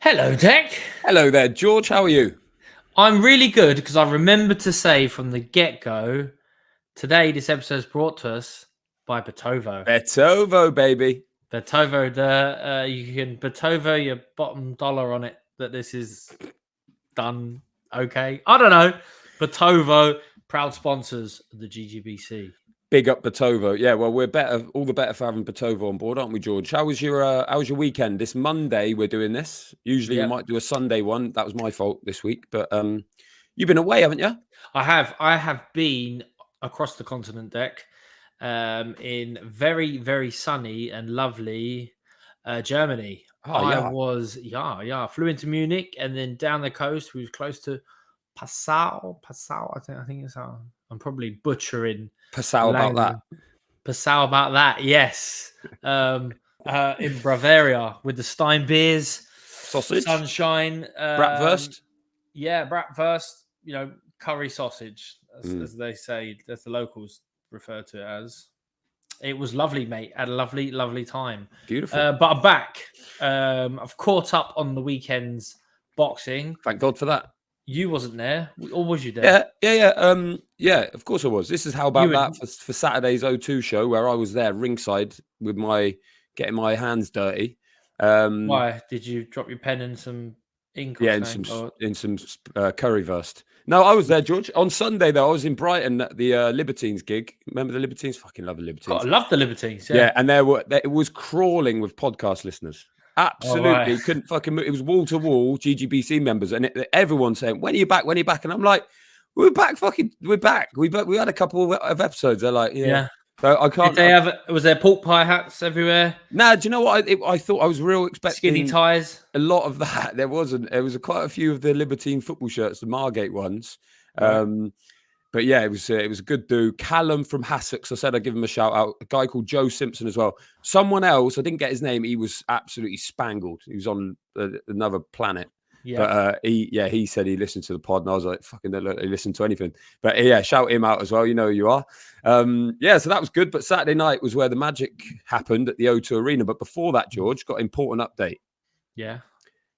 Hello, Tech. Hello there, George. How are you? I'm really good because I remember to say from the get-go, today this episode is brought to us by Betovo. Betovo, baby. Betovo, you can Betovo your bottom dollar on it that this is done okay. I don't know. Betovo, proud sponsors of the GGBC. Big up Betovo. Yeah, well, we're better, all the better for having Betovo on board, aren't we, George? How was your weekend? This Monday we're doing this. Usually we Yep. might do a Sunday one. That was my fault this week, but you've been away, haven't you? I have been across the continent, Deck, in very, very sunny and lovely Germany. Oh yeah. I flew into Munich and then down the coast. We were close to Passau. I think it's how I'm probably butchering Passau the about language. that. Passau about that, yes. In Bavaria with the Stein beers, Sausage. sunshine, Bratwurst. yeah, bratwurst. Curry sausage, as they say, as the locals refer to it as. It was lovely, mate. Had a lovely, lovely time. Beautiful. But I'm back. I've caught up on the weekend's boxing. Thank God for that. You wasn't there, or was you there? Yeah. Of course I was. This is how about that for Saturday's O2 show where I was there ringside with getting my hands dirty. Why did you drop your pen in some ink? Yeah, in some currywurst. No, I was there, George. On Sunday though, I was in Brighton at the Libertines gig. Remember the Libertines? Fucking love the Libertines. God, I love the Libertines. Yeah, and it was crawling with podcast listeners. Absolutely, couldn't fucking move. It was wall to wall GGBC members, and everyone saying, "When are you back? When are you back?" And I'm like, "We're back, we're back. We had a couple of episodes." They're like, "Yeah." So I can't. Did they was there pork pie hats everywhere? Nah, do you know what? I thought I was real expecting skinny ties. A lot of that. There wasn't. There was quite a few of the Libertine football shirts, the Margate ones. Right. But yeah, it was a good do. Callum from Hassocks, I said I'd give him a shout out. A guy called Joe Simpson as well. Someone else, I didn't get his name. He was absolutely spangled. He was on another planet. Yeah. But he said he listened to the pod, and I was like, fucking don't he listen to anything. But yeah, shout him out as well. You know who you are. So that was good. But Saturday night was where the magic happened at the O2 Arena. But before that, George, got an important update. Yeah.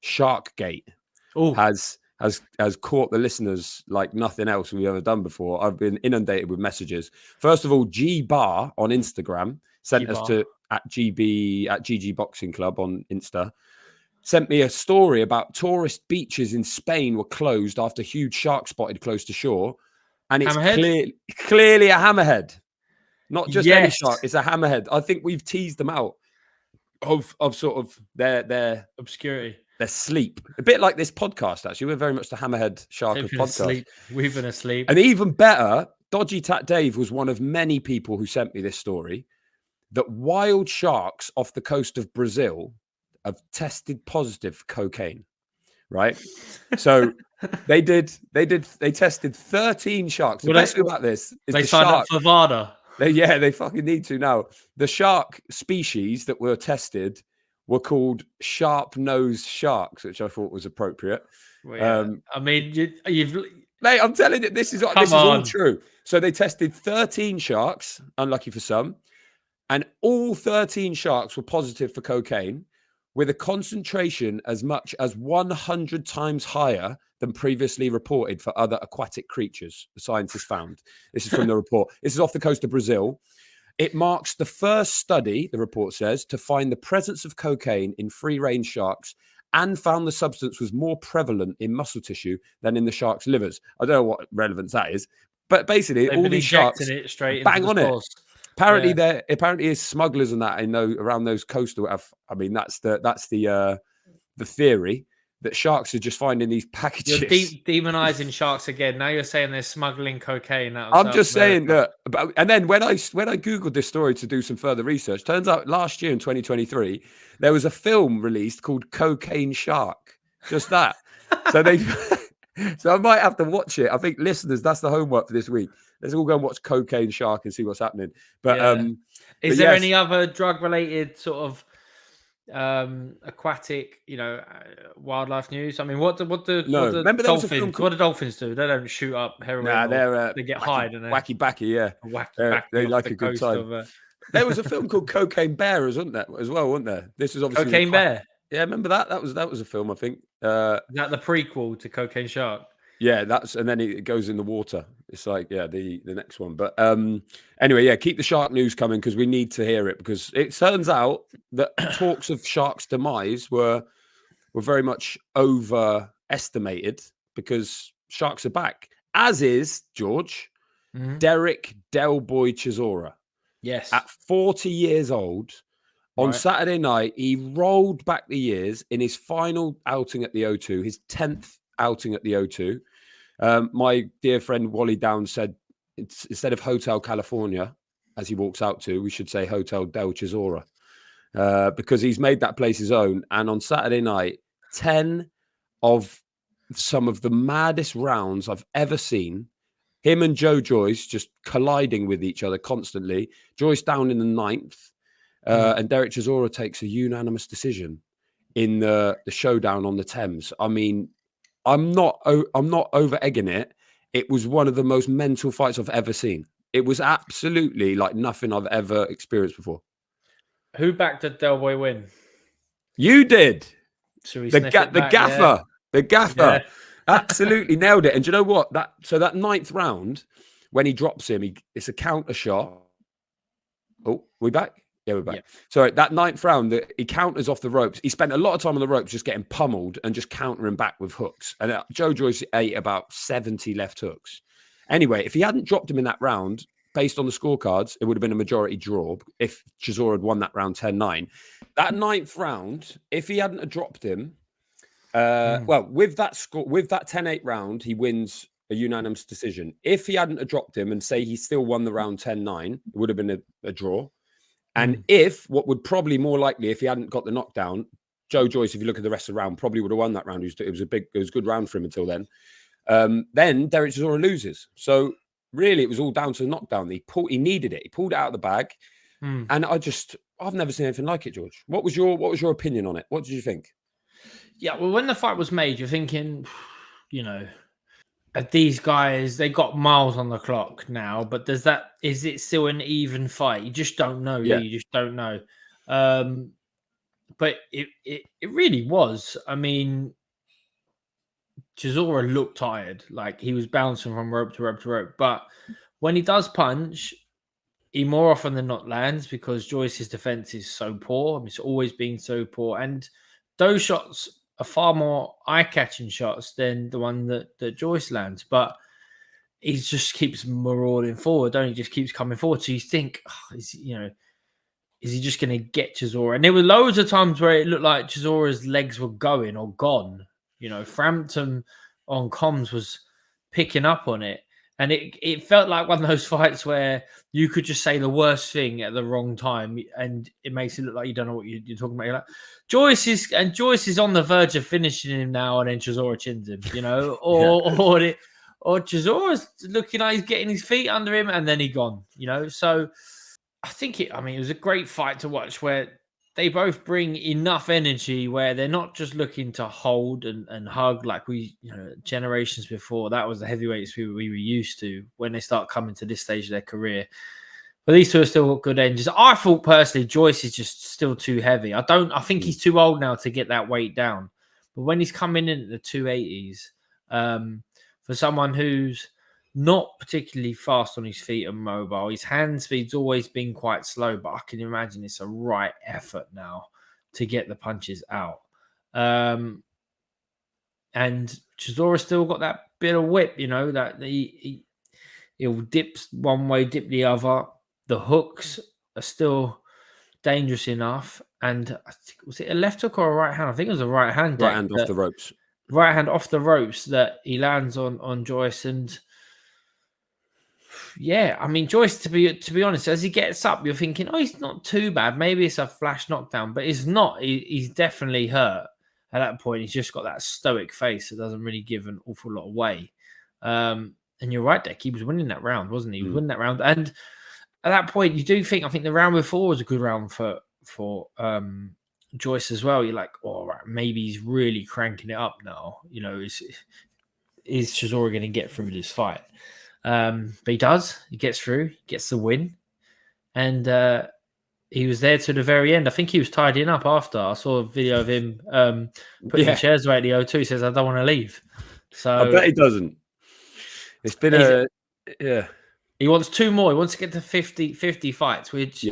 Sharkgate has caught the listeners like nothing else we've ever done before. I've been inundated with messages. First of all, G Bar on Instagram sent us to at GG Boxing Club on Insta. Sent me a story about tourist beaches in Spain were closed after huge shark spotted close to shore, and it's clearly a hammerhead, not just any shark. It's a hammerhead. I think we've teased them out of sort of their obscurity. They're asleep. A bit like this podcast, actually. We're very much the hammerhead shark of podcast. We've been asleep. And even better, Dodgy Tat Dave was one of many people who sent me this story that wild sharks off the coast of Brazil have tested positive for cocaine. Right? So they tested 13 sharks. The best thing about this is they signed up for VADA. They fucking need to now. The shark species that were tested were called sharp-nosed sharks, which I thought was appropriate. Well, yeah. I mean, mate, I'm telling you, this is all true. So they tested 13 sharks, unlucky for some, and all 13 sharks were positive for cocaine, with a concentration as much as 100 times higher than previously reported for other aquatic creatures. The scientists found. This is from the report. This is off the coast of Brazil. It marks the first study, the report says, to find the presence of cocaine in free-range sharks, and found the substance was more prevalent in muscle tissue than in the sharks' livers. I don't know what relevance that is, but basically, all these sharks it straight bang on it. Apparently, is smugglers and that around those coastal. I mean, that's the theory. That sharks are just finding these packages. You're demonizing sharks again. Now you're saying they're smuggling cocaine out of I'm just saying that. And then when I Googled this story to do some further research, turns out last year in 2023, there was a film released called Cocaine Shark. Just that. So I might have to watch it. I think listeners, that's the homework for this week. Let's all go and watch Cocaine Shark and see what's happening. But is there any other drug related sort of aquatic, wildlife news? I mean, what do dolphins do? They don't shoot up heroin. Nah, they get high, don't they? Wacky backy, yeah. They like a good time. There was a film called Cocaine Bear, wasn't there? As well, wasn't there? This was obviously Cocaine Bear. Yeah, remember that? That was a film, I think. Is that the prequel to Cocaine Shark? Yeah, and then it goes in the water. It's like, yeah, the next one. But anyway, yeah, keep the shark news coming because we need to hear it, because it turns out that talks of Shark's demise were very much overestimated, because sharks are back, as is George Derek Delboy Chisora. Yes. At 40 years old, on Saturday night, he rolled back the years in his final outing at the O2, his 10th outing at the O2. My dear friend Wally Downs said, instead of Hotel California, as he walks out to, we should say Hotel Del Chisora, because he's made that place his own. And on Saturday night, 10 of some of the maddest rounds I've ever seen. Him and Joe Joyce just colliding with each other constantly. Joyce down in the 9th, and Derek Chisora takes a unanimous decision in the showdown on the Thames. I mean, I'm not over egging it. It was one of the most mental fights I've ever seen. It was absolutely like nothing I've ever experienced before. Who backed a Delboy win? You did. Should we the sniff it back? gaffer. The gaffer. Yeah. Absolutely nailed it. And do you know what? That 9th round, when he drops him, it's a counter shot. Oh, we back? Yeah, we're back. Yeah. Sorry, that 9th round, he counters off the ropes. He spent a lot of time on the ropes just getting pummeled and just countering back with hooks. And Joe Joyce ate about 70 left hooks. Anyway, if he hadn't dropped him in that round, based on the scorecards, it would have been a majority draw if Chisora had won that round 10-9. That 9th round, if he hadn't dropped him, well, with that score, with that 10-8 round, he wins a unanimous decision. If he hadn't dropped him and say he still won the round 10-9, it would have been a draw. And if, what would probably more likely, if he hadn't got the knockdown, Joe Joyce, if you look at the rest of the round, probably would have won that round. It was a good round for him until then. Then Derek Chisora loses. So really, it was all down to the knockdown. He needed it. He pulled it out of the bag. And I've never seen anything like it, George. What was your opinion on it? What did you think? Yeah, well, when the fight was made, you're thinking, these guys, they got miles on the clock now, but is it still an even fight? You just don't know. Yeah. You just don't know. But it really was. I mean, Chisora looked tired, like he was bouncing from rope to rope to rope. But when he does punch, he more often than not lands, because Joyce's defense is so poor. I mean, it's always been so poor. And those shots are far more eye-catching shots than the one that Joyce lands. But he just keeps marauding forward, don't he? Just keeps coming forward. So you think, is he just going to get Chisora? And there were loads of times where it looked like Chisora's legs were going or gone. Frampton on comms was picking up on it. And it felt like one of those fights where you could just say the worst thing at the wrong time, and it makes it look like you don't know what you're talking about. You're like, Joyce is on the verge of finishing him now, and then Chisora chins him, or Chisora's looking like he's getting his feet under him, and then he gone, So I think it was a great fight to watch, where they both bring enough energy where they're not just looking to hold and hug like we, generations before. That was the heavyweights we were used to when they start coming to this stage of their career. But these two are still good engines. I thought personally Joyce is just still too heavy. I think he's too old now to get that weight down. But when he's coming in at the 280s, for someone who's not particularly fast on his feet and mobile, his hand speed's always been quite slow, but I can imagine it's a right effort now to get the punches out. And Chisora still got that bit of whip, that he'll dip one way, dip the other. The hooks are still dangerous enough. And I think, was it a left hook or a right hand? I think it was a right hand. Right hand off the ropes. Right hand off the ropes that he lands on Joyce. And yeah, I mean, Joyce, to be honest, as he gets up, you're thinking, he's not too bad. Maybe it's a flash knockdown, but it's not. He's definitely hurt at that point. He's just got that stoic face that doesn't really give an awful lot away. And you're right, Dick. He was winning that round, wasn't he? He was winning that round. And at that point, you do think, I think the round before was a good round for Joyce as well. You're like, right, maybe he's really cranking it up now. Is Chisora going to get through this fight? But he does. He gets through, gets the win. And he was there to the very end. I think he was tidying up after. I saw a video of him putting the chairs away at the O2. He says, I don't want to leave. So I bet he doesn't. It's been He wants 2 more. He wants to get to 50 fights, which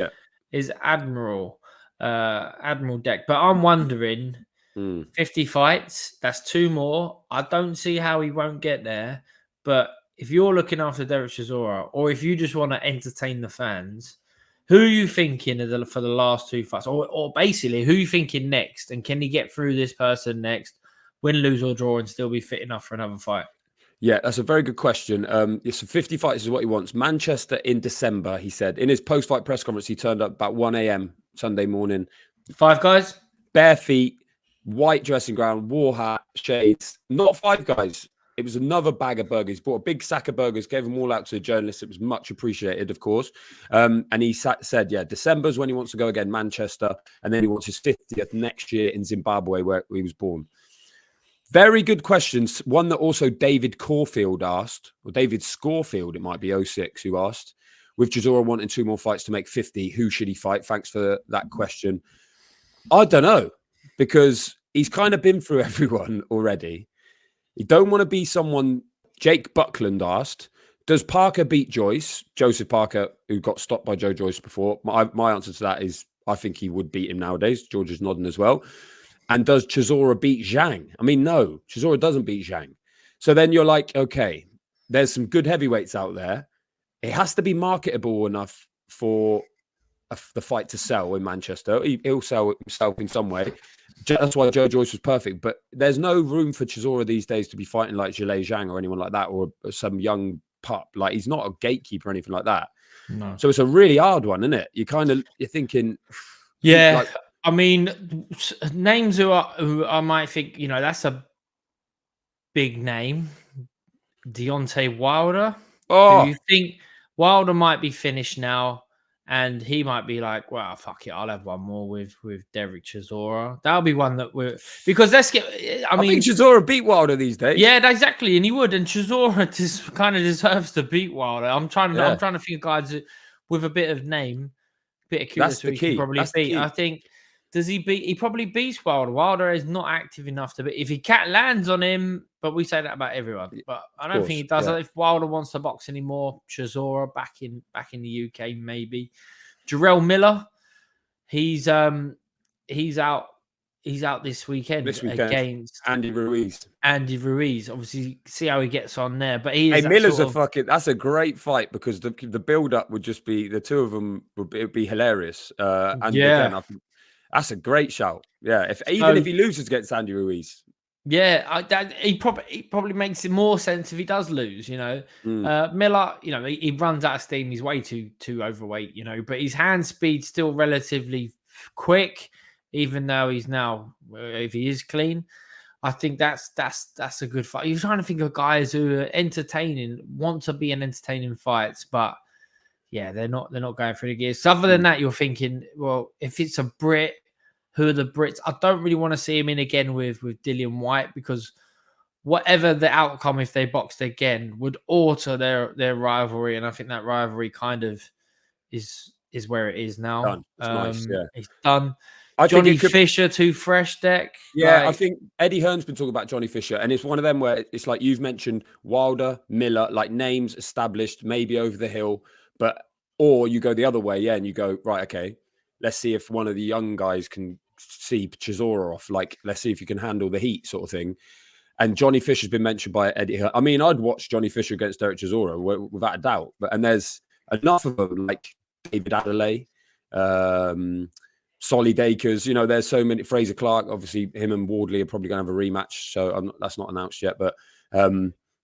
is admirable deck. But I'm wondering, 50 fights, that's 2 more. I don't see how he won't get there. But if you're looking after Derek Chisora, or if you just want to entertain the fans, who are you thinking for the last 2 fights? Or basically, who are you thinking next? And can he get through this person next, win, lose, or draw, and still be fit enough for another fight? Yeah, that's a very good question. So 50 fights is what he wants. Manchester in December, he said. In his post-fight press conference, he turned up about 1 a.m. Sunday morning. 5 guys? Bare feet, white dressing gown, war hat, shades. Not 5 guys. It was another bag of burgers. He bought a big sack of burgers, gave them all out to the journalists. It was much appreciated, of course. And he said, December's when he wants to go again, Manchester. And then he wants his 50th next year in Zimbabwe, where he was born. Very good questions. One that also David Caulfield asked, or David Scorefield, it might be 06, who asked, with Chisora wanting 2 more fights to make 50, who should he fight? Thanks for that question. I don't know, because he's kind of been through everyone already. You don't want to be someone. Jake Buckland asked, does Parker beat Joyce? Joseph Parker, who got stopped by Joe Joyce before. My answer to that is I think he would beat him nowadays. George is nodding as well. And does Chisora beat Zhang? I mean, no, Chisora doesn't beat Zhang. So then you're like, okay, there's some good heavyweights out there. It has to be marketable enough for the fight to sell in Manchester. He'll sell himself in some way. That's why Joe Joyce was perfect. But there's no room for Chisora these days to be fighting like Zhilei Zhang or anyone like that, or some young pup. Like, he's not a gatekeeper or anything like that. No. So it's a really hard one, isn't it? You're thinking, yeah. I mean, names who I might think, that's a big name. Deontay Wilder. Oh, Do you think Wilder might be finished now, and he might be like, well, fuck it, I'll have one more with Derek Chisora. That'll be one that because let's get. I mean, think Chisora beat Wilder these days. Yeah, exactly, and he would, and Chisora just kind of deserves to beat Wilder. I'm trying to think of guys with a bit of name, bit of curiosity. That's the key. Probably beat. I think. Does he beat? He probably beats Wilder. Wilder is not active enough to beat. If he lands on him, but we say that about everyone. But I don't think he does. Yeah. If Wilder wants to box anymore, Chisora back in the UK maybe. Jarrell Miller, he's out this weekend against Andy Ruiz. Obviously, see how he gets on there. But Miller's that's a great fight, because the build up would just be the two of them would be hilarious. Again, I think that's a great shout. Yeah, even if he loses against Andy Ruiz. Yeah, he probably makes it more sense if he does lose. Miller, he runs out of steam. He's way too overweight. But his hand speed's still relatively quick, even though he's now, if he is clean. I think that's a good fight. You're trying to think of guys who are entertaining, want to be in entertaining fights, but yeah, they're not going through the gears. So other than that, you're thinking, well, if it's a Brit, who are the Brits? I don't really want to see him in again with Dillian Whyte, because whatever the outcome, if they boxed again, would alter their rivalry, and I think that rivalry kind of is where it is now. Done. It's nice. Yeah, it's done. Johnny Fisher, too fresh deck. Yeah, I think Eddie Hearn's been talking about Johnny Fisher, and it's one of them where it's like you've mentioned Wilder, Miller, like names established, maybe over the hill, or you go the other way, and you go, right, okay, let's see if one of the young guys can see Chisora off. Like, let's see if you can handle the heat, sort of thing. And Johnny Fisher's been mentioned by Eddie Hearn. I mean, I'd watch Johnny Fisher against Derek Chisora without a doubt. And there's enough of them, like David Adelaide, Solly Dakers. There's so many. Fraser Clark, obviously, him and Wardley are probably going to have a rematch. So that's not announced yet. But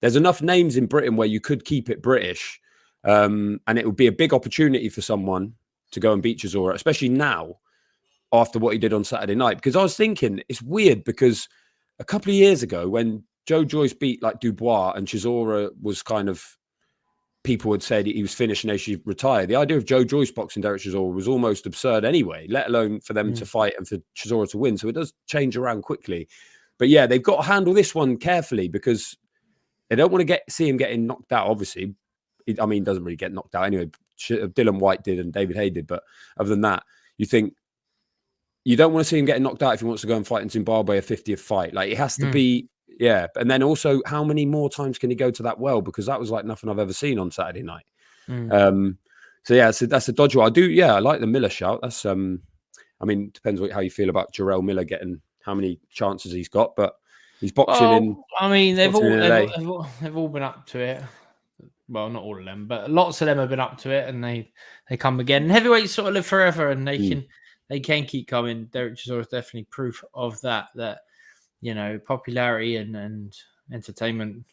there's enough names in Britain where you could keep it British. And it would be a big opportunity for someone to go and beat Chisora, especially now after what he did on Saturday night. Because I was thinking, it's weird, because a couple of years ago when Joe Joyce beat like Dubois and Chisora was kind of, people had said he was finished and they should retire. The idea of Joe Joyce boxing Derek Chisora was almost absurd anyway, let alone for them to fight and for Chisora to win. So it does change around quickly. But yeah, they've got to handle this one carefully, because they don't want to see him getting knocked out, obviously. He doesn't really get knocked out anyway. Dylan White did and David Hay did. But other than that, you think you don't want to see him getting knocked out if he wants to go and fight in Zimbabwe a 50th fight. Like it has to be, yeah. And then also, how many more times can he go to that well? Because that was like nothing I've ever seen on Saturday night. So yeah, so that's a dodgy one. I like the Miller shout. That's I mean, depends how you feel about Jarrell Miller getting how many chances he's got, but he's boxing in. I mean, they've all been up to it. Well, not all of them, but lots of them have been up to it, and they come again. And heavyweights sort of live forever, and they can keep coming. Derek Chisora is definitely proof of that. That popularity and entertainment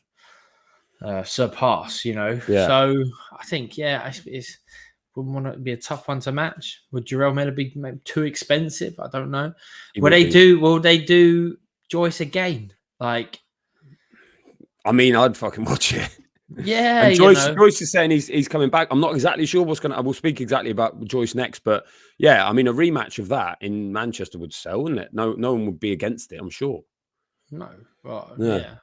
surpass. So I think it's wouldn't want to be a tough one to match. Would Jarrell Miller be maybe too expensive? I don't know. Will they do Joyce again? Like, I mean, I'd fucking watch it. Yeah, and Joyce is saying he's coming back. I'm not exactly sure what's going to. I will speak exactly about Joyce next, but yeah, I mean, a rematch of that in Manchester would sell, wouldn't it? No one would be against it. I'm sure. No, but yeah.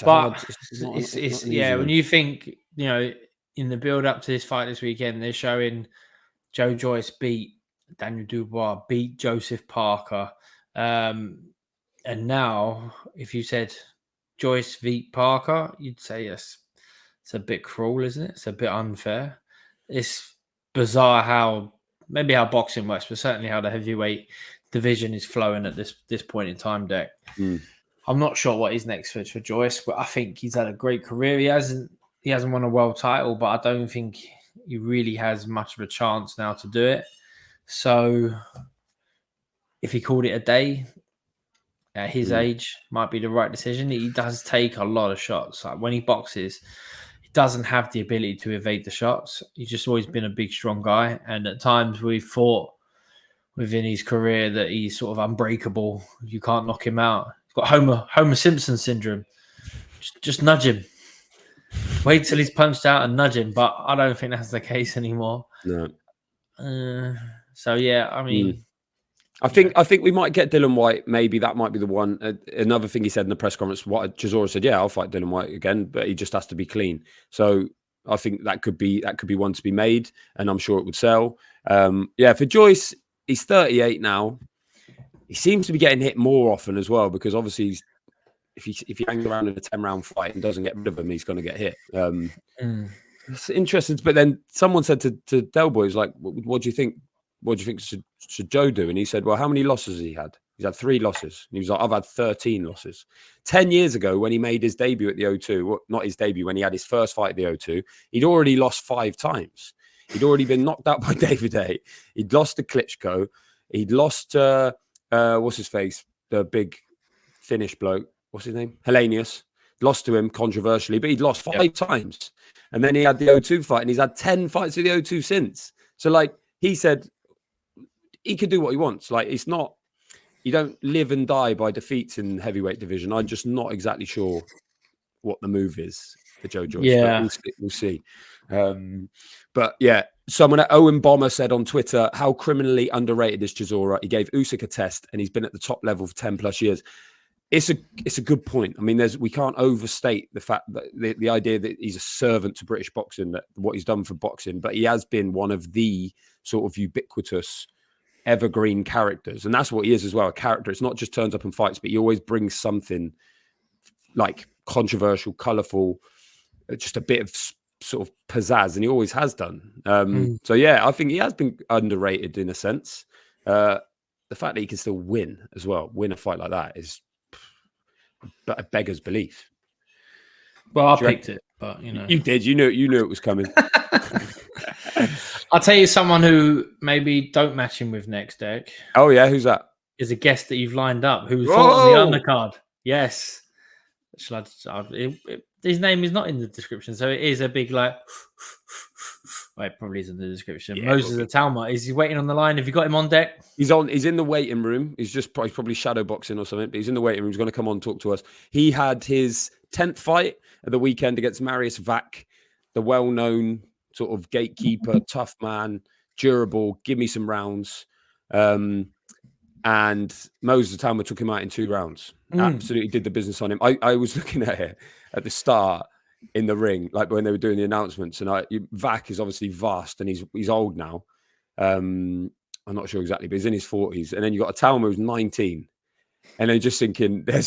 But it's when you think in the build up to this fight this weekend, they're showing Joe Joyce beat Daniel Dubois, beat Joseph Parker, and now if you said Joyce beat Parker, you'd say yes. It's a bit cruel, isn't it? It's a bit unfair. It's bizarre how boxing works, but certainly how the heavyweight division is flowing at this point in time, Deck. I'm not sure what his next is for Joyce, but I think he's had a great career. He hasn't won a world title, but I don't think he really has much of a chance now to do it. So if he called it a day at his age, might be the right decision. He does take a lot of shots. Like when he boxes, he doesn't have the ability to evade the shots. He's just always been a big, strong guy. And at times we've thought within his career that he's sort of unbreakable. You can't knock him out. He's got Homer Simpson syndrome. Just nudge him. Wait till he's punched out and nudge him. But I don't think that's the case anymore. No. So yeah, I mean, I think we might get Dylan White. Maybe that might be the one. Another thing he said in the press conference, what Chisora said, yeah, I'll fight Dylan White again, but he just has to be clean. So I think that could be one to be made, and I'm sure it would sell. For Joyce, he's 38 now. He seems to be getting hit more often as well, because obviously if you hang around in a 10-round fight and doesn't get rid of him, he's going to get hit. It's interesting. But then someone said to Delboy, he's like, what do you think? What do you think should Joe do? And he said, well, how many losses has he had? He's had 3 losses. And he was like, I've had 13 losses. 10 years ago, when he made his debut at the O2, well, not his debut, when he had his first fight at the O2, he'd already lost 5 times. He'd already been knocked out by David A. He'd lost to Klitschko. He'd lost to, what's his face? The big Finnish bloke. What's his name? Hellenius. Lost to him controversially, but he'd lost 5 times. And then he had the O2 fight, and he's had 10 fights at the O2 since. So, like, he said, he could do what he wants. Like, it's not, you don't live and die by defeats in heavyweight division. I'm just not exactly sure what the move is for Joe Joyce. Yeah. We'll see. But yeah, someone at Owen Bomber said on Twitter, how criminally underrated is Chisora? He gave Usyk a test and he's been at the top level for 10 plus years. It's a good point. I mean, we can't overstate the fact that the idea that he's a servant to British boxing, that what he's done for boxing, but he has been one of the sort of ubiquitous evergreen characters. And that's what he is as well, a character. It's not just turns up and fights, but he always brings something like controversial, colourful, just a bit of sort of pizzazz, and he always has done. So yeah, I think he has been underrated in a sense. The fact that he can still win as well, win a fight like that, is a beggar's belief. Well, I picked it, but you did. You knew it was coming. I'll tell you someone who maybe don't match him with next, Deck. Oh yeah, who's that? Is a guest that you've lined up who fought on the undercard. Yes. His name is not in the description, so it is a big like. Well, it probably is in the description. Yeah, Moses Itauma. Is he waiting on the line? Have you got him on deck? He's in the waiting room. He's probably shadow boxing or something, but he's in the waiting room. He's going to come on and talk to us. He had his 10th fight at the weekend against Marius Vac, the well-known sort of gatekeeper, tough man, durable, give me some rounds. And Moses Itauma took him out in 2 rounds. Absolutely did the business on him. I was looking at it at the start in the ring, like when they were doing the announcements, and Vac is obviously vast and he's old now. I'm not sure exactly, but he's in his 40s. And then you got Itauma who's 19. And then just thinking, there's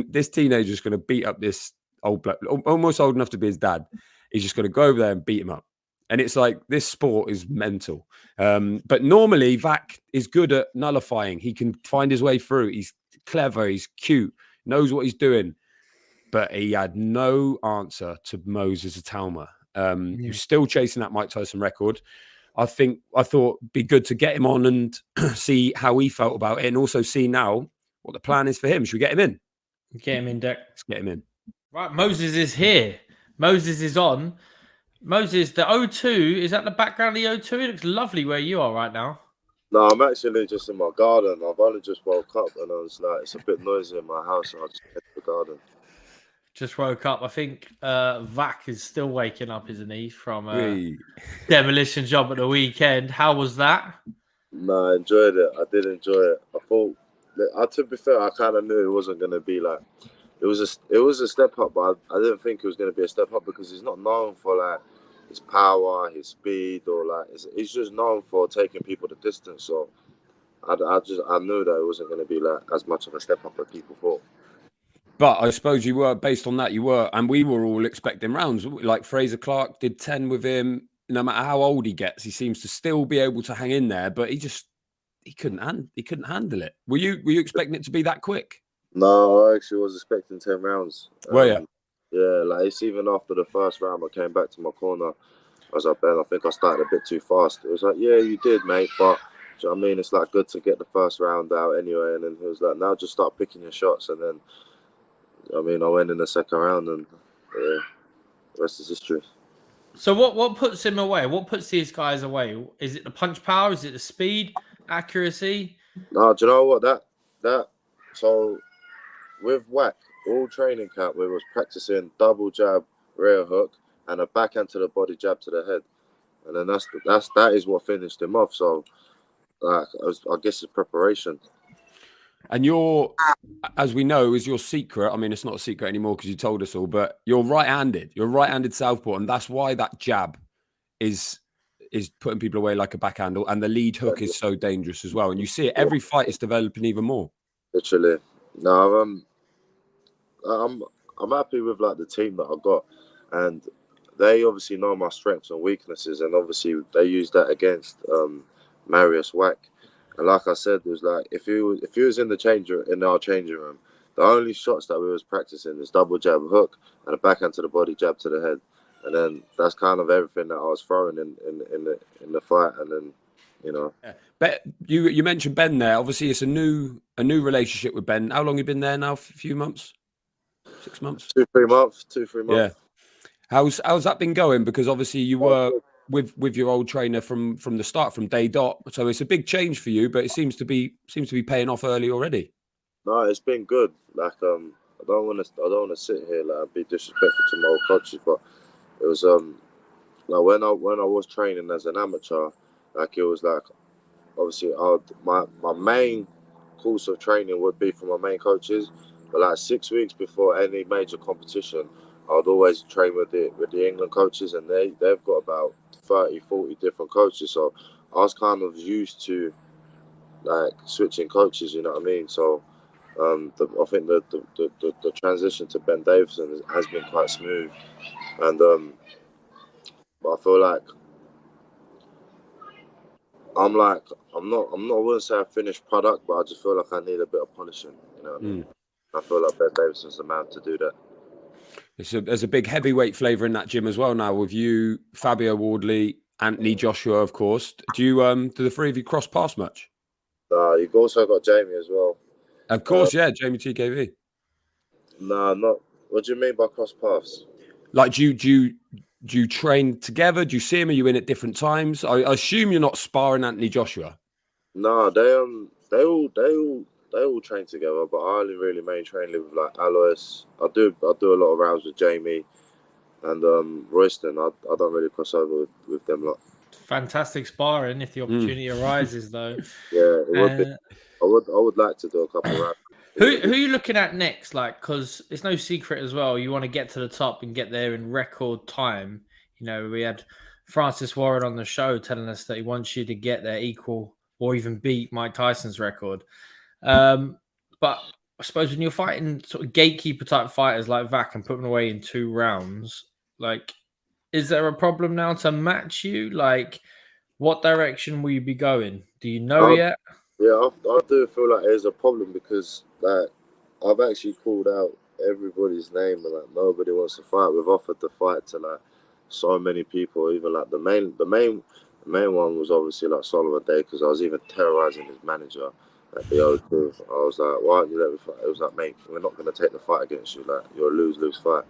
this teenager's going to beat up this old bloke, almost old enough to be his dad. He's just going to go over there and beat him up. And it's like, this sport is mental. But normally, Vac is good at nullifying. He can find his way through. He's clever. He's cute. Knows what he's doing. But he had no answer to Moses Itauma. Who's still chasing that Mike Tyson record. I thought it'd be good to get him on and see how he felt about it, and also see now what the plan is for him. Should we get him in? Get him in, Deck. Let's get him in. Right, Moses is here. Moses is on. Moses, the O2, is that the background of the O2? It looks lovely where you are right now. No, I'm actually just in my garden. I've only just woke up and I was like, it's a bit noisy in my house, so I just head to the garden. Just woke up. I think Vac is still waking up, isn't he, from demolition job at the weekend. How was that? No, I enjoyed it. I did enjoy it. I thought, to be fair, I kind of knew it wasn't going to be like, it was a step up, but I didn't think it was going to be a step up because he's not known for like his power, his speed, or like he's just known for taking people the distance. So I knew that it wasn't going to be like as much of a step up as people thought. But I suppose you were, based on that, and we were all expecting rounds. Like Fraser Clark did 10 with him. No matter how old he gets, he seems to still be able to hang in there. But he couldn't handle it. Were you expecting it to be that quick? No, I actually was expecting 10 rounds. Were you? Yeah, like it's even after the first round, I came back to my corner. I was like, Ben, I think I started a bit too fast. It was like, yeah, you did, mate, but do you know what I mean? It's like good to get the first round out anyway. And then he was like, now just start picking your shots. And then, I mean, I went in the second round and the rest is history. So what puts him away? What puts these guys away? Is it the punch power? Is it the speed, accuracy? No, do you know what? So with Wack, all training camp, we was practicing double jab, rear hook, and a backhand to the body jab to the head. And then that is what finished him off. So I guess it's preparation. And as we know, is your secret. I mean, it's not a secret anymore because you told us all, but you're right-handed. You're right-handed southpaw, and that's why that jab is putting people away like a backhand, and the lead hook is so dangerous as well. And you see it, every fight is developing even more. Literally. No, I'm happy with like the team that I got, and they obviously know my strengths and weaknesses, and obviously they use that against Marius Wack. And like I said, it was like if he was in our changing room, the only shots that we was practicing is double jab hook and a backhand to the body jab to the head, and then that's kind of everything that I was throwing in the fight, and then you know. Yeah. But you mentioned Ben there. Obviously, it's a new relationship with Ben. How long have you been there now? A few months, 6 months, 2-3 months. Yeah. How's that been going? Because obviously you were with your old trainer from the start, from day dot. So it's a big change for you, but it seems to be paying off early already. No, it's been good. Like I don't want to sit here like and be disrespectful to my old coaches, but it was like when I was training as an amateur, like it was like obviously my main course of training would be for my main coaches, but like 6 weeks before any major competition, I'd always train with the England coaches, and they've got about 30, 40 different coaches. So I was kind of used to like switching coaches, you know what I mean? So I think the transition to Ben Davison has been quite smooth, and but I feel like I'm not I wouldn't say a finished product, but I just feel like I need a bit of polishing, you know what I mean? I feel like Ben Davison's the man to do that. There's a big heavyweight flavour in that gym as well now with you, Fabio Wardley, Anthony Joshua, of course. Do the three of you cross paths much? You've also got Jamie as well. Of course, yeah, Jamie TKV. No, not. What do you mean by cross paths? Like, do you train together? Do you see him? Are you in at different times? I assume you're not sparring Anthony Joshua. No, they all train together, but I only really main train with like Alois. I do a lot of rounds with Jamie and Royston. I don't really cross over with them lot. Fantastic sparring if the opportunity arises, though. Yeah, it would be. I would like to do a couple of rounds. Who are you looking at next? Like, because it's no secret as well. You want to get to the top and get there in record time. You know, we had Francis Warren on the show telling us that he wants you to get there equal or even beat Mike Tyson's record. But I suppose when you're fighting sort of gatekeeper type fighters like Vac and put them away in 2 rounds, like, is there a problem now to match you? Like, what direction will you be going? Do you know yet? Yeah, I do feel like there's a problem because like I've actually called out everybody's name and like nobody wants to fight. We've offered the fight to like so many people. Even like the main one was obviously like Solomon Day because I was even terrorizing his manager at the old crew. I was like, why don't you let me fight? It was like, mate, we're not going to take the fight against you. Like, you're a lose-lose fight.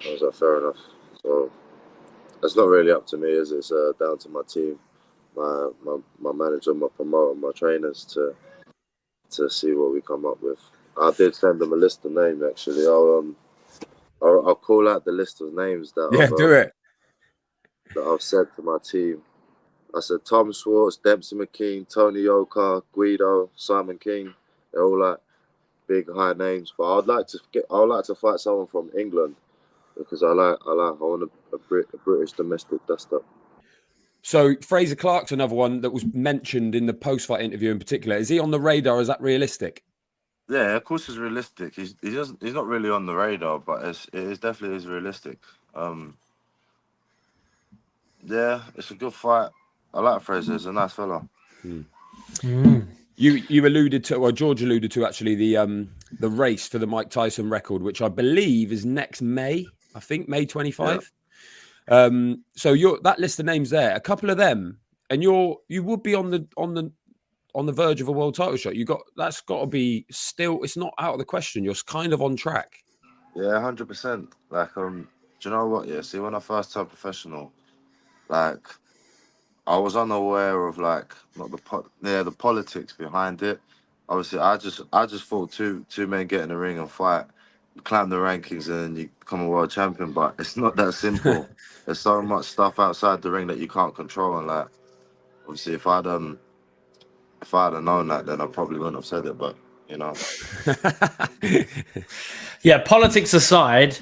I was like, fair enough. So it's not really up to me, is it? It's down to my team, my manager, my promoter, my trainers to see what we come up with. I did send them a list of names actually. I'll call out the list of names that I've said to my team. I said Tom Schwartz, Dempsey McKean, Tony Yoka, Guido, Simon King. They're all like big high names, but I'd like to fight someone from England because I want a British domestic dust up. So Fraser Clark's another one that was mentioned in the post-fight interview in particular. Is he on the radar? Is that realistic? Yeah, of course it's realistic. He's not really on the radar, but it definitely is realistic. Yeah, it's a good fight. I like Fraser. He's a nice fella. You alluded to, or George alluded to, actually the race for the Mike Tyson record, which I believe is next May. I think May 25. Yeah. So that list of names there, a couple of them, and you would be on the verge of a world title shot. That's got to be still. It's not out of the question. You're kind of on track. Yeah, 100%. Like, do you know what? Yeah, see, when I first turned professional, like, I was unaware of like not the politics behind it. Obviously, I just thought two men get in the ring and fight, climb the rankings, and then you become a world champion. But it's not that simple. There's so much stuff outside the ring that you can't control. And like, obviously, if I'd have known that, then I probably wouldn't have said it. But you know, yeah. Politics aside,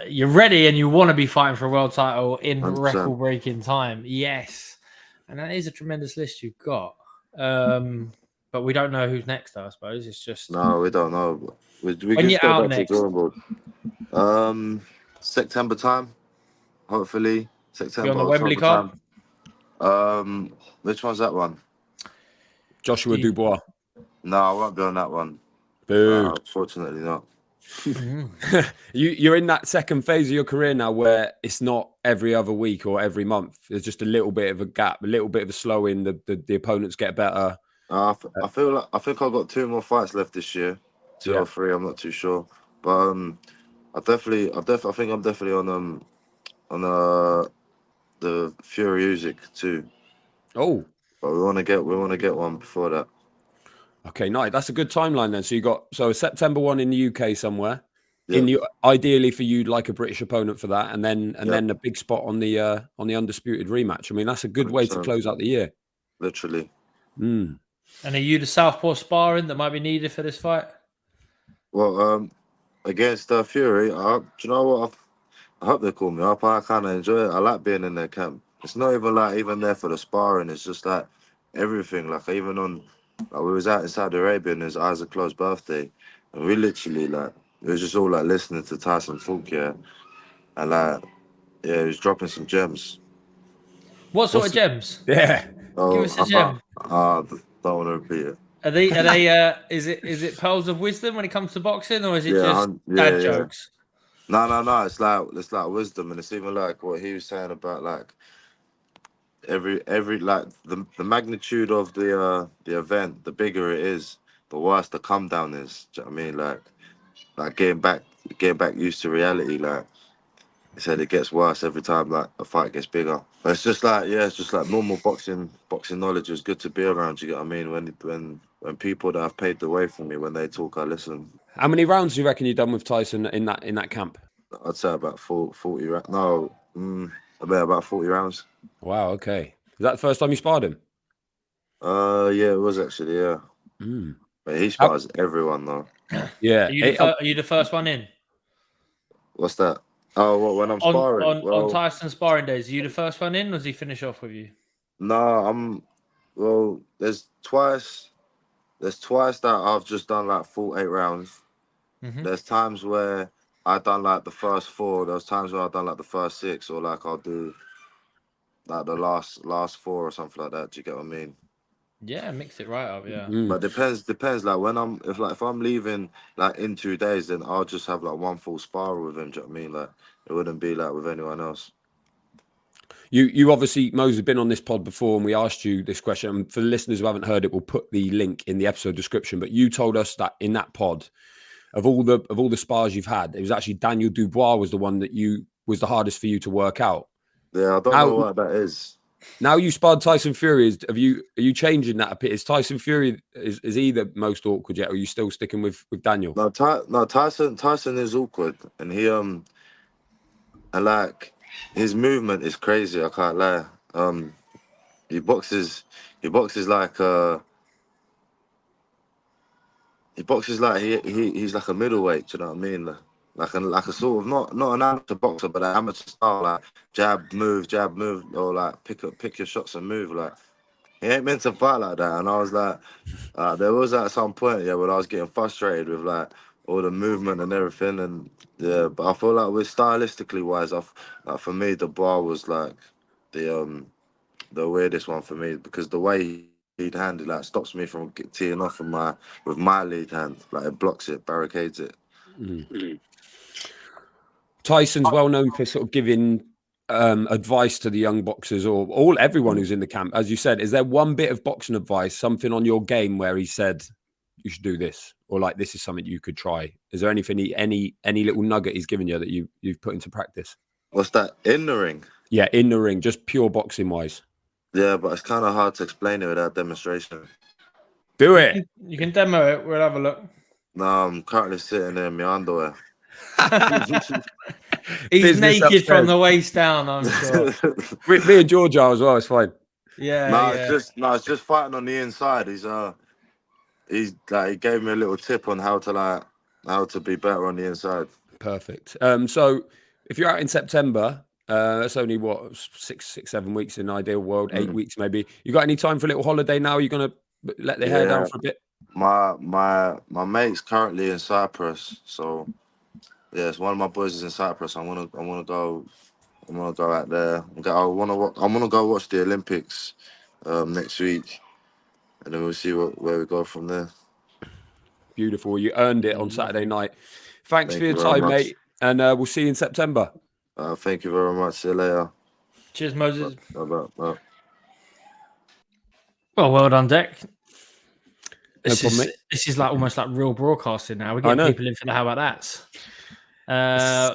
you're ready and you want to be fighting for a world title in 100%. record-breaking time. Yes, and that is a tremendous list you've got. But we don't know who's next. I suppose it's just no, we don't know. We when can you're go out back next. to drawing board. September time, hopefully September. You're on the Wembley card. Which one's that one? Joshua Dubois. No, I won't be on that one. Boo. Fortunately not. You're in that second phase of your career now where it's not every other week or every month. There's just a little bit of a gap, a little bit of a slow in. The opponents get better. I think I've got 2 more fights left this year, 2 or 3. I'm not too sure, but I think I'm definitely on the Fury Usyk too. Oh, but we want to get one before that. Okay, nice. That's a good timeline then. So you got a September one in the UK somewhere. Yep. Ideally for you, like a British opponent for that, and then a big spot on the undisputed rematch. I mean, that's a good way to close out the year. Literally. Mm. And are you the southpaw sparring that might be needed for this fight? Well, against Fury, do you know what? I hope they call me up. I kind of enjoy it. I like being in their camp. It's not even there for the sparring. It's just like everything. Like even we was out in Saudi Arabia and his Isaac Close's birthday, and we literally it was just all like listening to Tyson talk, and he was dropping some gems. What sort of gems? Yeah. Give us a gem. Don't want to repeat it. Are they? Is it pearls of wisdom when it comes to boxing, or is it just dad jokes? No. It's like wisdom, and it's even like what he was saying about like every like the magnitude of the event, the bigger it is, the worse the come down is. Do you know what I mean? Like getting back used to reality. Like he said, it gets worse every time like a fight gets bigger. But it's just like normal boxing knowledge is good to be around. You get what I mean? When people that have paved the way for me, when they talk, I listen. How many rounds do you reckon you've done with Tyson in that camp? I'd say about 40 rounds. No, about 40 rounds. Wow. Okay. Is that the first time you sparred him? Yeah, it was actually. Yeah. Mm. But he spars everyone though. Yeah. Are you the first one in? What's that? Oh, what, when I'm sparring? On Tyson sparring days, are you the first one in, or does he finish off with you? No, Well, there's twice that I've just done like full 8 rounds. There's times where I done like the first 4. There's times where I've done like the first 6, or like I'll do like the last 4 or something like that. Do you get what I mean? Yeah, mix it right up. Yeah. Mm. But depends. Like when if I'm leaving like in 2 days, then I'll just have like one full spar with him. Do you know what I mean? Like it wouldn't be like with anyone else. You obviously, Moses, have been on this pod before, and we asked you this question. And for the listeners who haven't heard it, we'll put the link in the episode description. But you told us that in that pod, of all the spars you've had, it was actually Daniel Dubois was the one that was the hardest for you to work out. Yeah, I don't know what that is. Now you sparred Tyson Fury. Are you changing that a bit? Is Tyson Fury is he the most awkward yet, or are you still sticking with Daniel? No, Tyson is awkward, and and like his movement is crazy. I can't lie. He boxes like he's like a middleweight. Do you know what I mean? Like a sort of not an amateur boxer, but an amateur style, like jab move, or like pick your shots and move. Like he ain't meant to fight like that. And I was like, there was at some point, yeah, when I was getting frustrated with like all the movement and everything, and yeah. But I feel like with stylistically wise, like for me, the bar was like the weirdest one for me, because the way he'd hand it like stops me from teeing off with my lead hand. Like it blocks it, barricades it. Tyson's well known for sort of giving advice to the young boxers, or everyone who's in the camp. As you said, is there one bit of boxing advice, something on your game where he said you should do this, or like this is something you could try? Is there anything any little nugget he's given you that you've put into practice? What's that? In the ring? Yeah, in the ring, just pure boxing wise. Yeah, but it's kind of hard to explain it without demonstration. Do it. You can demo it. We'll have a look. No, I'm currently sitting there in my underwear. He's Business naked upstairs. from the waist down, I'm sure. Me and George are as well. It's fine. Yeah. It's just fighting on the inside. He's like, he gave me a little tip on how to be better on the inside. Perfect. So if you're out in September, that's only what 6-7 weeks in an ideal world, 8 weeks maybe. You got any time for a little holiday now? Are you gonna let the hair down for a bit? My mate's currently in Cyprus, so yes, one of my boys is in Cyprus. I wanna go out there. I wanna go watch the Olympics next week, and then we'll see where we go from there. Beautiful. You earned it on Saturday night. Thanks for your time, mate, and we'll see you in September. Thank you very much. See you later. Cheers, Moses. Bye. Well done, Deck. No problem, mate. This is like almost like real broadcasting now. We're getting people in for the how about that's.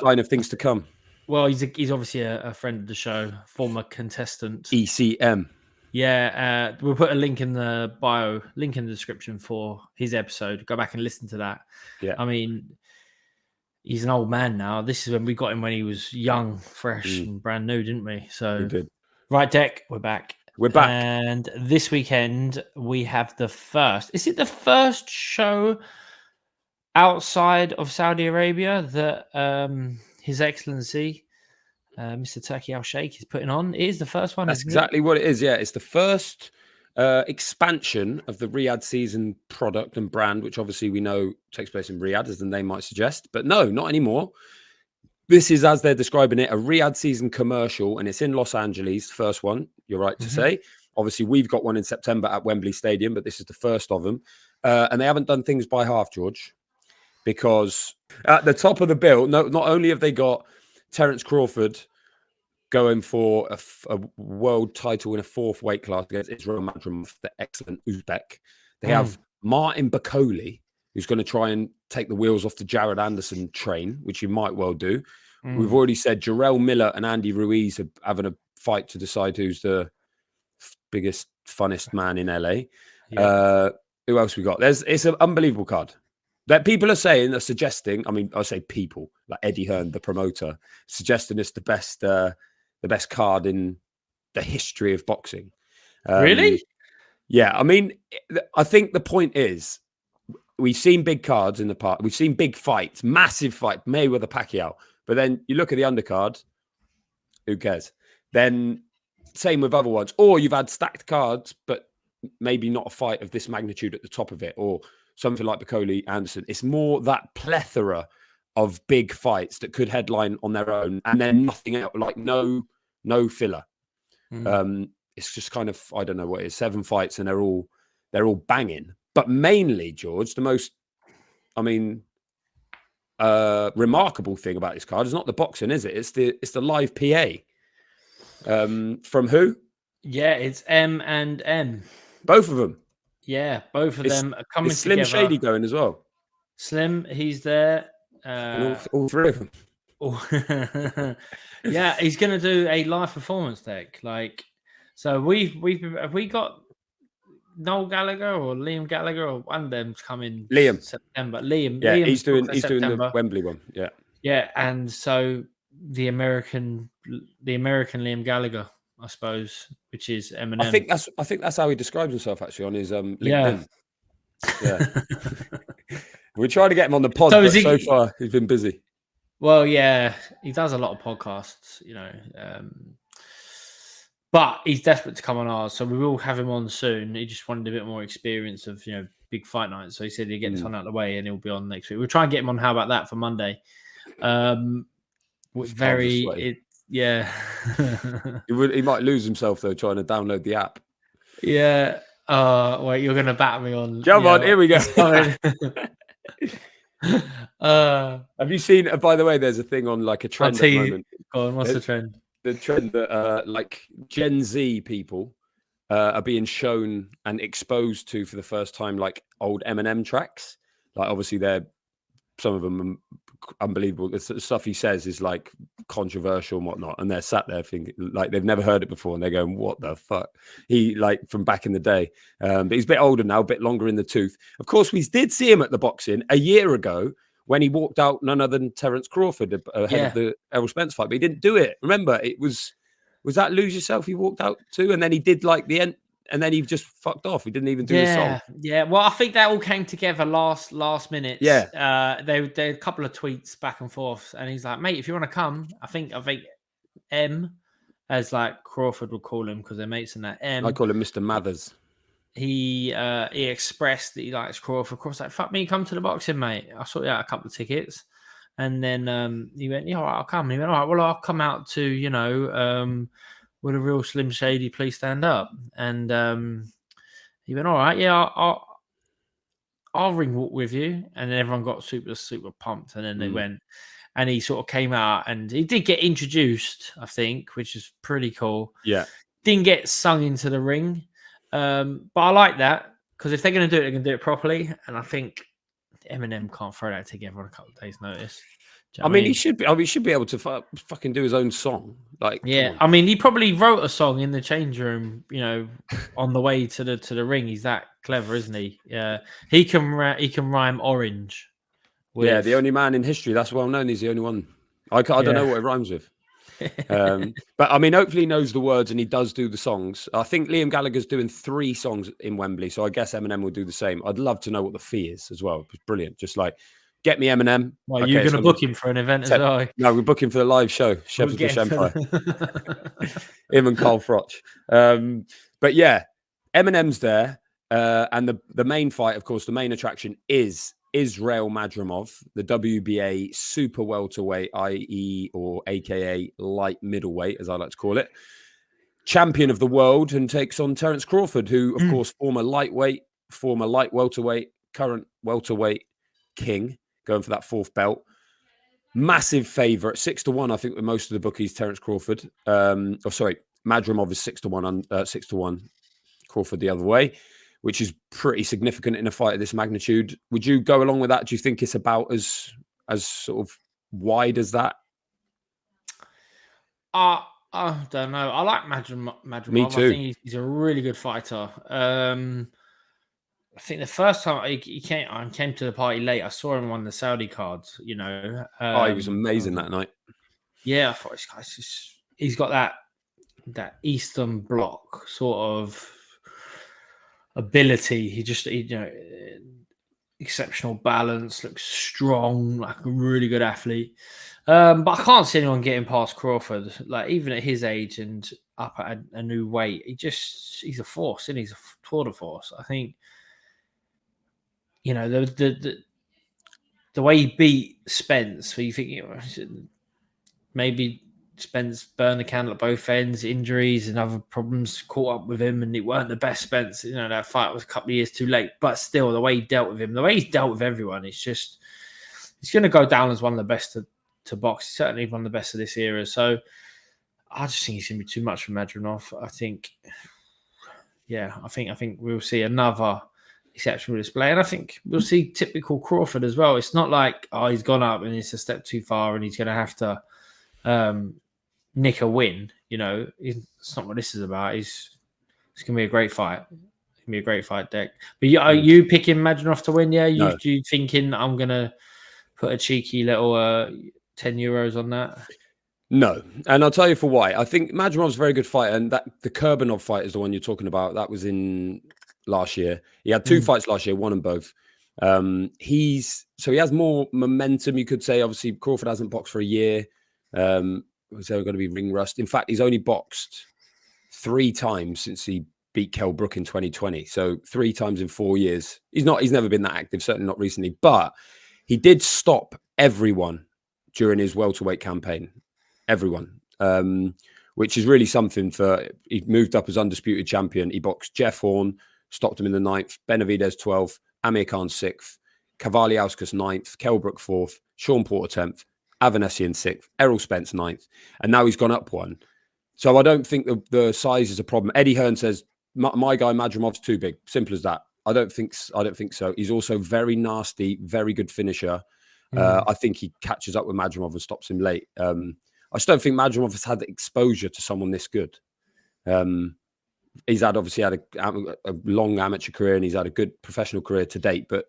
Sign of things to come. Well, he's obviously a friend of the show, former contestant. ECM. Yeah, we'll put a link in the bio, link in the description for his episode. Go back and listen to that. Yeah, I mean, he's an old man now. This is when we got him when he was young, fresh, and brand new, didn't we? So, we did. Right, Deck, we're back. We're back. And this weekend, we have the first. Is it the first show outside of Saudi Arabia that His Excellency, Mr. Turki Al-Sheikh, is putting on? It is the first one. That's exactly what it is. Yeah, it's the first expansion of the Riyadh season product and brand, which obviously we know takes place in Riyadh, as the name might suggest. But no, not anymore. This is, as they're describing it, a Riyadh season commercial, and it's in Los Angeles, first one, you're right to say. Obviously, we've got one in September at Wembley Stadium, but this is the first of them. And they haven't done things by half, George, because at the top of the bill, not only have they got Terence Crawford going for a world title in a 4th weight class against Israel Madrimov, the excellent Uzbek. They have Martin Bakoli, who's going to try and take the wheels off the Jared Anderson train, which he might well do. We've already said Jarrell Miller and Andy Ruiz are having a fight to decide who's the biggest, funnest man in LA. Yeah. Who else we got? It's an unbelievable card that people are suggesting. I mean, I say people like Eddie Hearn, the promoter, suggesting it's the best card in the history of boxing. Really? Yeah. I mean, I think the point is, we've seen big cards in the past. We've seen big fights, massive fight, Mayweather, Pacquiao. But then you look at the undercard, who cares? Then same with other ones. Or you've had stacked cards, but maybe not a fight of this magnitude at the top of it, or something like Bacoli Anderson. It's more that plethora of big fights that could headline on their own, and then nothing else, like no filler. It's just kind of, I don't know what it is, 7 fights, and they're all banging. But mainly, George, the most, remarkable thing about this card is not the boxing, is it? It's the live PA. From who? Yeah, it's M and M. Both of them. Yeah, both of them are coming Slim together. Shady going as well. Slim, he's there. And all 3 of them. Yeah, he's going to do a live performance deck. So have we got Noel Gallagher or Liam Gallagher, or one of them's coming Liam September. Liam, yeah, Liam's he's doing the Wembley one. Yeah, and so the American Liam Gallagher, I suppose, which is Eminem. I think that's how he describes himself actually on his LinkedIn. Yeah. We're trying to get him on the pod, but so far he's been busy. Well, yeah, he does a lot of podcasts, but he's desperate to come on ours, so we will have him on soon. He just wanted a bit more experience of big fight nights, so he said he'd get this one out of the way and he'll be on next week. We'll try and get him on. How about that for Monday? Yeah. He might lose himself though trying to download the app. Yeah. Wait, you're gonna bat me on. Come on, here we go. Have you seen? By the way, there's a thing on like a trend at the moment. Go on, what's the trend? The trend that like Gen Z people are being shown and exposed to for the first time, like old Eminem tracks. Like obviously some of them unbelievable. The stuff he says is like controversial and whatnot, and they're sat there thinking like they've never heard it before, and they're going, "What the fuck?" He like from back in the day, but he's a bit older now, a bit longer in the tooth. Of course, we did see him at the boxing a year ago when he walked out none other than Terence Crawford ahead of the Errol Spence fight, but he didn't do it. Remember, it was that Lose Yourself he walked out to, and then he did like the end. And then he just fucked off. He didn't even do the song. Yeah. Well, I think that all came together last minute. Yeah. They had a couple of tweets back and forth, and he's like, "Mate, if you want to come, I think M, as like Crawford would call him because they're mates in that M. I call him Mr. Mathers. He expressed that he likes Crawford. Crawford's like, "Fuck me, come to the boxing, mate. I'll sort you out a couple of tickets." And then he went, "Yeah, all right, I'll come." And he went, "All right, well, I'll come out to with a real Slim Shady, please stand up." And he went, "All right, yeah, I'll ring walk with you." And then everyone got super, super pumped. And then they went, and he sort of came out, and he did get introduced, I think, which is pretty cool. Yeah. Didn't get sung into the ring. But I like that because if they're going to do it, they're going to do it properly. And I think Eminem can't throw that together on a couple of days' notice. I mean, he should be. He should be able to fucking do his own song. Like, yeah. I mean, he probably wrote a song in the change room. On the way to the ring. He's that clever, isn't he? Yeah. He can rhyme orange. Yeah, the only man in history that's well known. He's the only one. I don't know what it rhymes with. But I mean, hopefully he knows the words and he does do the songs. I think Liam Gallagher's doing 3 songs in Wembley, so I guess Eminem will do the same. I'd love to know what the fee is as well. It's brilliant. Just like, get me Eminem. Well, you're going to book him for an event as well? No, we're booking for the live show, Shepherd's Bush Empire. Him and Carl Froch. But yeah, Eminem's there. And the main fight, of course, the main attraction is Israel Madrimov, the WBA super welterweight, i.e. or AKA light middleweight, as I like to call it, champion of the world, and takes on Terence Crawford, who, of course, former light welterweight, current welterweight king, going for that 4th belt. Massive favourite, 6-1, I think, with most of the bookies. Terence Crawford, Madrimov is 6-1, 6-1. Crawford the other way, which is pretty significant in a fight of this magnitude. Would you go along with that? Do you think it's about as sort of wide as that? I don't know. I like Madrimov. Me too. I think he's a really good fighter. I think the first time he came to the party late, I saw him on one of the Saudi cards. He was amazing that night. Yeah, I thought he's got that Eastern Bloc sort of ability. He exceptional balance, looks strong, like a really good athlete. But I can't see anyone getting past Crawford, like even at his age and up at a new weight. He's a force, and he's a tour de force. I think, you know, the way he beat Spence, where you think, you know, maybe Spence burned the candle at both ends, injuries and other problems caught up with him, and it weren't the best Spence. You know, that fight was a couple of years too late. But still, the way he dealt with him, the way he's dealt with everyone, it's just, he's going to go down as one of the best to box. He's certainly one of the best of this era. So I just think he's going to be too much for Madronov. I think we'll see another exceptional display, and I think we'll see typical Crawford as well. It's not like, oh, he's gone up and it's a step too far and he's going to have to nick a win. You know, it's not what this is about. It's going to be a great fight. It's going to be a great fight, Deck. But are you picking Madronov to win? Yeah, you thinking I'm going to put a cheeky little 10 euros on that? No, and I'll tell you for why. I think Madronov's a very good fighter, and that the Kurbanov fight is the one you're talking about. That was in last year. He had 2 fights last year, won them both. He has more momentum, you could say. Obviously, Crawford hasn't boxed for a year. So going to be ring rust. In fact, he's only boxed 3 times since he beat Kell Brook in 2020. So 3 times in 4 years. He's never been that active, certainly not recently. But he did stop everyone during his welterweight campaign. Everyone, which is really something he moved up as undisputed champion. He boxed Jeff Horn, stopped him in the 9th, Benavidez 12th, Amir Khan 6th, Kavaliauskas 9th, Kell Brook 4th, Sean Porter 10th, Avanesian 6th, Errol Spence 9th, and now he's gone up 1. So I don't think the size is a problem. Eddie Hearn says, my guy Madromov's too big. Simple as that. I don't think so. He's also very nasty, very good finisher. I think he catches up with Madronov and stops him late. I just don't think Madronov has had the exposure to someone this good. He's obviously had a long amateur career, and he's had a good professional career to date. But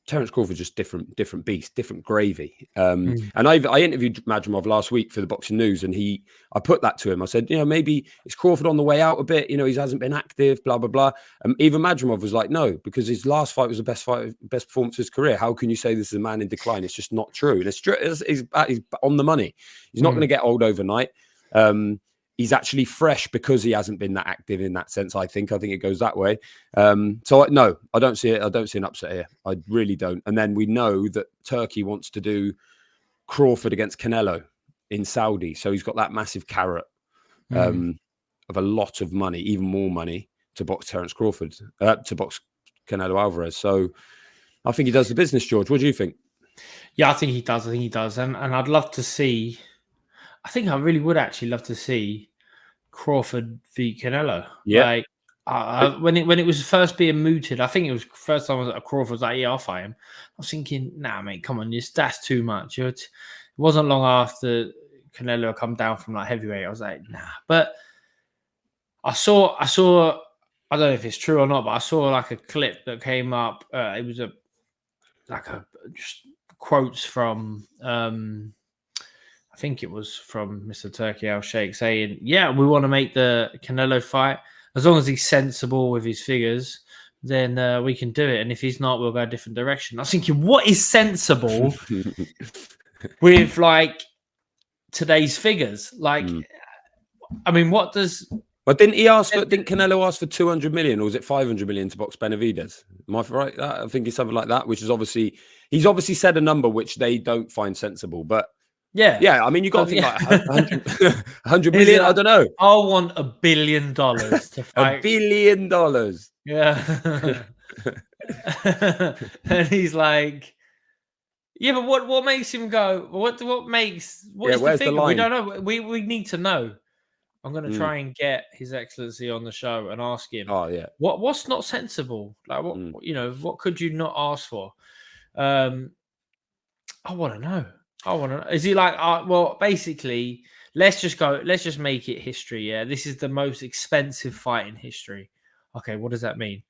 Terence Crawford's just different beast, different gravy. And I interviewed Madronov last week for the Boxing News, and I put that to him. I said, you know, maybe is Crawford on the way out a bit? You know, he hasn't been active, blah, blah, blah. Even Madronov was like, no, because his last fight was the best performance of his career. How can you say this is a man in decline? It's just not true. And he's on the money. He's not going to get old overnight. He's actually fresh because he hasn't been that active in that sense. I think it goes that way. So no, I don't see it. I don't see an upset here. I really don't. And then we know that Turkey wants to do Crawford against Canelo in Saudi. So he's got that massive carrot of a lot of money, even more money to box Terence Crawford, to box Canelo Alvarez. So I think he does the business, George. What do you think? Yeah, I think he does. And I'd love to see, I think I really would actually love to see Crawford v Canelo. Yeah. Like when it was first being mooted, I think it was first time Crawford was like, yeah, I'll fight him. I was thinking, nah, mate, come on, that's too much. It wasn't long after Canelo come down from like heavyweight. I was like, nah. But I saw. I don't know if it's true or not, but I saw like a clip that came up. It was just quotes from. I think it was from Mr. Turkey Al Sheikh saying, yeah, we want to make the Canelo fight. As long as he's sensible with his figures, then we can do it. And if he's not, we'll go a different direction. I was thinking, what is sensible with like today's figures? Like, I mean, what does... But didn't Canelo ask for 200 million, or was it 500 million to box Benavidez? Am I right? I think it's something like that, which is he's obviously said a number which they don't find sensible, but yeah. I mean, you got to think like 100 million. I don't know. I want $1 billion to fight. $1 billion. Yeah. And he's like, yeah, but what makes him go? What is the figure? We don't know. We need to know. I'm going to try and get His Excellency on the show and ask him. Oh yeah. What's not sensible? Like what could you not ask for? I want to know. Is he like, well, basically, let's just make it history. Yeah, this is the most expensive fight in history. Okay, what does that mean?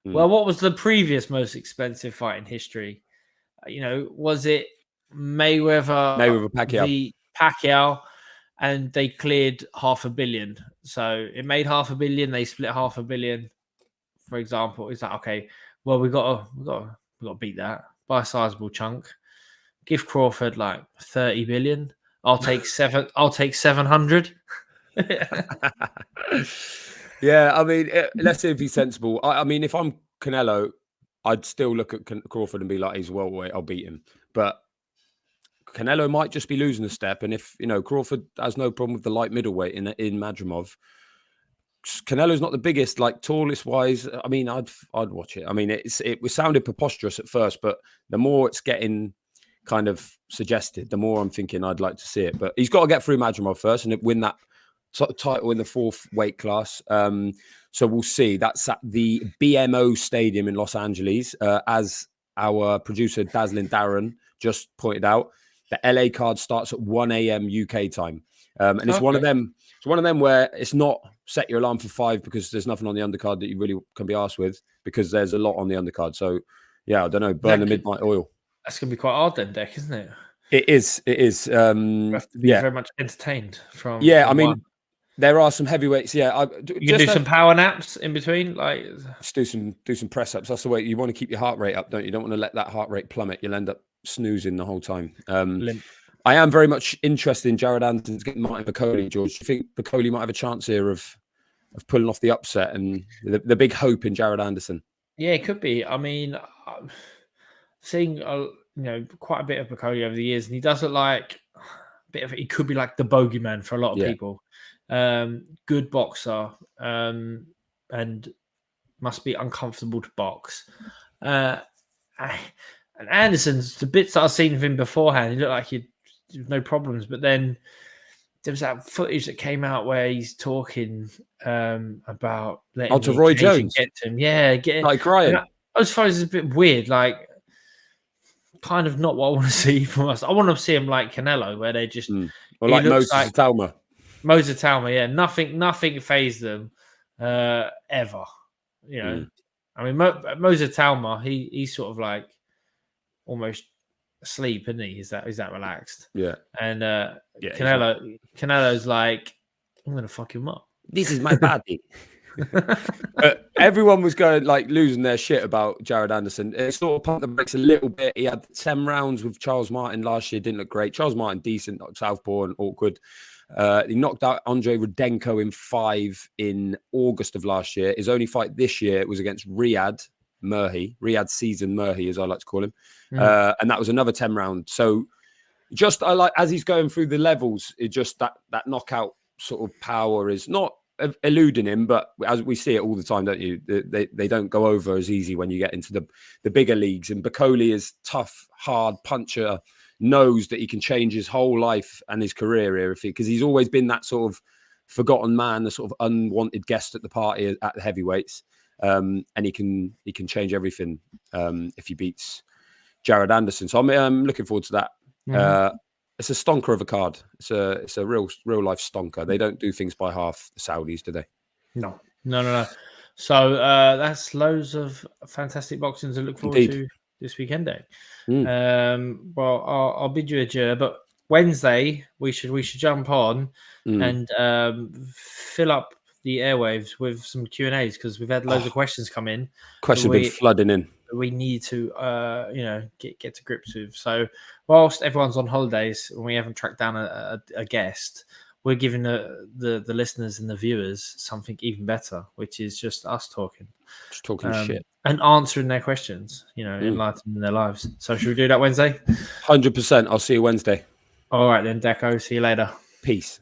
Well, what was the previous most expensive fight in history? Was it Mayweather Pacquiao? Pacquiao, and they cleared $500 million. So it made $500 million. They split $500 million, for example. Is that okay? Well, we got to beat that by a sizable chunk. Give Crawford like 30 billion. I'll take 700. Yeah, I mean, let's see if he's sensible. I mean, if I'm Canelo, I'd still look at Crawford and be like, he's welterweight, I'll beat him. But Canelo might just be losing a step, and if Crawford has no problem with the light middleweight in Madrimov, Canelo's not the biggest, like tallest wise. I mean, I'd watch it. I mean, it sounded preposterous at first, but the more it's getting kind of suggested, the more I'm thinking I'd like to see it. But he's got to get through Madrimov first and win that title in the 4th weight class. So we'll see. That's at the BMO Stadium in Los Angeles, as our producer Dazzling Darren just pointed out. The LA card starts at 1 a.m. UK time, and it's one of them. It's one of them where it's not set your alarm for 5 because there's nothing on the undercard that you really can be arsed with, because there's a lot on the undercard. So yeah, I don't know. Burn the midnight oil. That's gonna be quite hard then, Deck, isn't it? It is. It is. You have to be very much entertained from. Yeah, from I mean, there are some heavyweights. Yeah, you can do some power naps in between, like just do some press ups. That's the way you want to keep your heart rate up, don't you? You don't want to let that heart rate plummet. You'll end up snoozing the whole time. I am very much interested in Jared Anderson to get Martin Bacoli. George, do you think Bacoli might have a chance here of pulling off the upset and the big hope in Jared Anderson? Yeah, it could be. I mean, seeing quite a bit of Bacoli over the years, and he does look like he could be like the bogeyman for a lot of people. Good boxer, and must be uncomfortable to box. And Anderson's, the bits that I've seen of him beforehand, he looked like he'd no problems. But then there was that footage that came out where he's talking about letting to Roy Jones get to him. Yeah, like crying. I just find it's a bit weird, like kind of not what I want to see from us. I want to see him like Canelo, where they just or like Moses Itauma. Moses Itauma, yeah, nothing fazed them ever. I mean, Moses Itauma, he's sort of like almost asleep, isn't he? Is that relaxed? Yeah. And Canelo's like, I'm gonna fuck him up. This is my body. But everyone was going like losing their shit about Jared Anderson. It sort of pumped the brakes a little bit. He had 10 rounds with Charles Martin last year, didn't look great. Charles Martin, decent, southpaw and awkward. He knocked out Andre Rudenko in 5 in August of last year. His only fight this year was against Riyad Season Murhi, as I like to call him. And that was another 10 round. So just as he's going through the levels, it just that knockout sort of power is not eluding him, but as we see it all the time, don't you? They don't go over as easy when you get into the bigger leagues. And Bacoli is tough, hard puncher, knows that he can change his whole life and his career here because he's always been that sort of forgotten man, the sort of unwanted guest at the party at the heavyweights. And he can change everything if he beats Jared Anderson. So I'm looking forward to that. It's a stonker of a card. It's a real life stonker. They don't do things by half, the Saudis, do they? No. So that's loads of fantastic boxing to look forward to this weekend, Day. Well, I'll bid you adieu. But Wednesday we should jump on and fill up the airwaves with some Q&As because we've had loads of questions come in. Questions have been flooding in. We need to, get to grips with. So whilst everyone's on holidays and we haven't tracked down a guest, we're giving the listeners and the viewers something even better, which is just us talking. Just talking shit. And answering their questions, enlightening their lives. So should we do that Wednesday? 100%. I'll see you Wednesday. All right then, Deco. See you later. Peace.